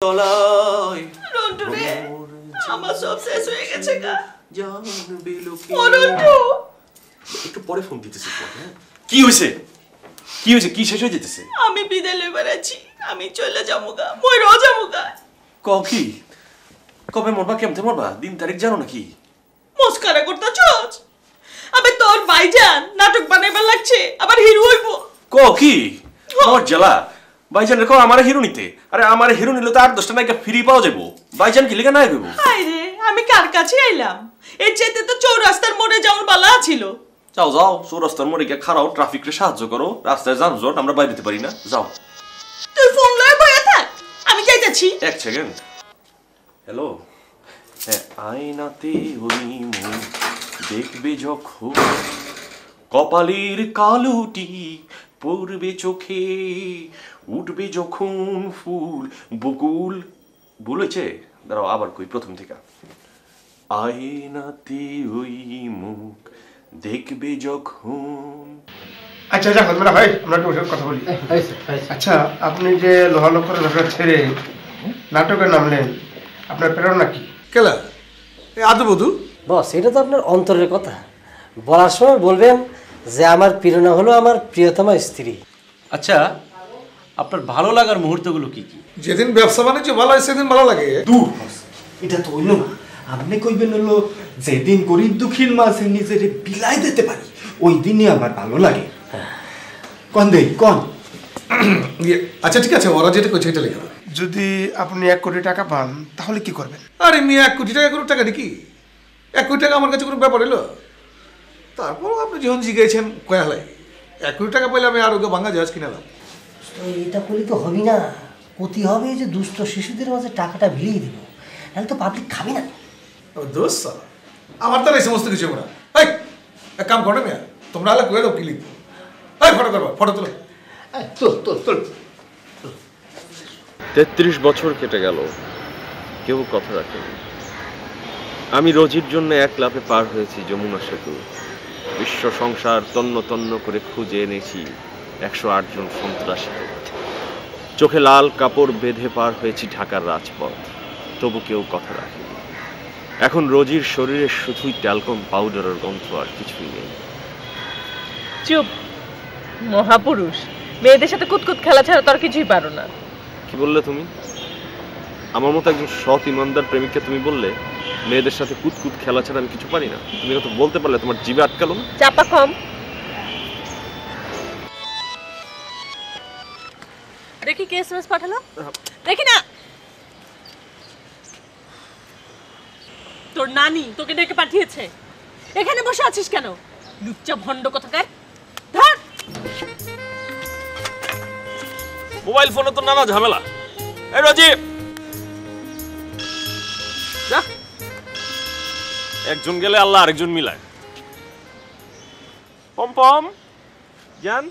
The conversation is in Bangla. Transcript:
তলায় রন্টু রে আমার সব শেষ হয়ে গেছে গা জানবে লোকে ও রন্টু একটু পরে ফোন দিতেছি হ্যাঁ কি হইছে কি শেষ হয়ে যেতেছে আমি বিদায় লই বেড়াচ্ছি আমি চলে যাবো গা মই রোজ যাবো গা কি কবে মরবা কেমতে মরবা দিন তারিখ জানো নাকি মস্কারা করতেছস আবে তোর ভাইজান নাটক বানাইবার লাগছে আবার হিরো হইবো কি মোর জ্বালা ভাইজান রেখো আমার হিরো নিতে আরে আমার হিরো নিলে তো 8-10টা নায়িকা ফ্রি পাওয়া যাবো ভাইজান কি লিখে নায়ক হইবো হাই রে আমি কার কাছে আইলাম এর চাইতে তো চৌরাস্তার মোড়ে যাওয়ার বালা ছিল যাও যাও চৌরাস্তার মোড়ে গিয়ে খাড়াও ট্রাফিকরে সাহায্য করো রাস্তায় যানজট আমরা বাইরে যেতে পারি না যাও তুই ফোন লয়ে বইয়া থাক আমি যাইতাছি এক সেকেন্ড হ্যালো হ্যাঁ আয়নাতে ওই মুখ দেখবে যখন কপালের কালোটি পড়বে চোখে উঠবে যখন ফুল বকুল বলেছে দাঁড়াও আবার কই প্রথম থেকে আয়নাতে ওই মুখ দেখবে যখন আচ্ছা আচ্ছা কথা ভাই আমরা একটু কথা বলি আচ্ছা আপনি যে লোহালক্ষর নাটক ছেড়ে নাটকে নামলেন আপনার প্রেরণা কি কেলা আদু বধু বস এটা তো আপনার অন্তরের কথা বলার সময় বলবেন যে আমার প্রেরণা হলো আমার প্রিয়তমা স্ত্রী। আচ্ছা আপনার ভালো লাগার মুহূর্তগুলো কি কি? যেদিন ব্যবসা বাণিজ্য ভালো হয় সেদিন ভালো লাগে। দূর এটা তো হইল না আপনি কইবেন হলো যেদিন গরিব দুঃখীর মাঝে নিজের বিলাই দিতে পারি ওই দিনই আমার ভালো লাগে। কন দেই কন আচ্ছা ঠিক আছে ওরা যেটা কইছে এটা লিখে দাও। যদি আপনি 1 কোটি টাকা পান তাহলে কি করবেন? আরে মিয়া 1 কোটি টাকা কোনো টাকা নাকি 1 কোটি টাকা আমার কাছে কোনো ব্যাপার এলো তারপর আপনি যখন জিজ্ঞেসেন কয়ালাই 1 কোটি টাকা পাইলে আমি আর ওকে ভাঙা জাহাজ কিনালাম। এটা করলে তো হবি না, ক্ষতি হবে যে দুষ্ট শিশুদের মাঝে টাকাটা বিলিয়ে দিব, নাহলে তো পাবলিক খাবি না। দোস্ত আমার তো এই সমস্ত কিছু আমরা এই এক কাম করো মিয়া তোমরা আলাদা করে দাও কি লিখবো এই ফটো করবা ফটো তোলো তোল 33 বছর কেটে গেল কেউ কথা রাখেনি আমি রোজির জন্য এক লাফে পার হয়েছি যমুনা সেতু বিশ্ব সংসার তন্ন তন্ন করে খুঁজে এনেছি 108 জন সন্ত্রাসী চোখে লাল কাপড় বেঁধে পার হয়েছি ঢাকার রাজপথ তবু কেউ কথা রাখেনি এখন রোজির শরীরে শুধুই ট্যালকম পাউডারের গন্ধ আর কিছুই নেই চুপ মহাপুরুষ মেয়েদের সাথে কুতকুত খেলা ছাড়া তো আর কিছুই পারো না। কি বললে তুমি আমার মতো একজন সৎ ইমানদার প্রেমিককে তুমি বললে মেয়েদের সাথে কুতকুত খেলা ছাড়া আমি কিছু পারি না তুমি তো বলতে পারলে তোমার জিভে আটকালো না চাপা কম দেখি কে এসএমএস পাঠালো দেখি না তোর নানি তোকে ডেকে পাঠিয়েছে এখানে বসে আছিস কেন লুচ্চা ভন্ড কোথাকার ধর মোবাইল ফোনে তো নানা ঝামেলা এই রোজি যা একজন গেলে আল্লাহ আরেকজন মিলায় পম পম জান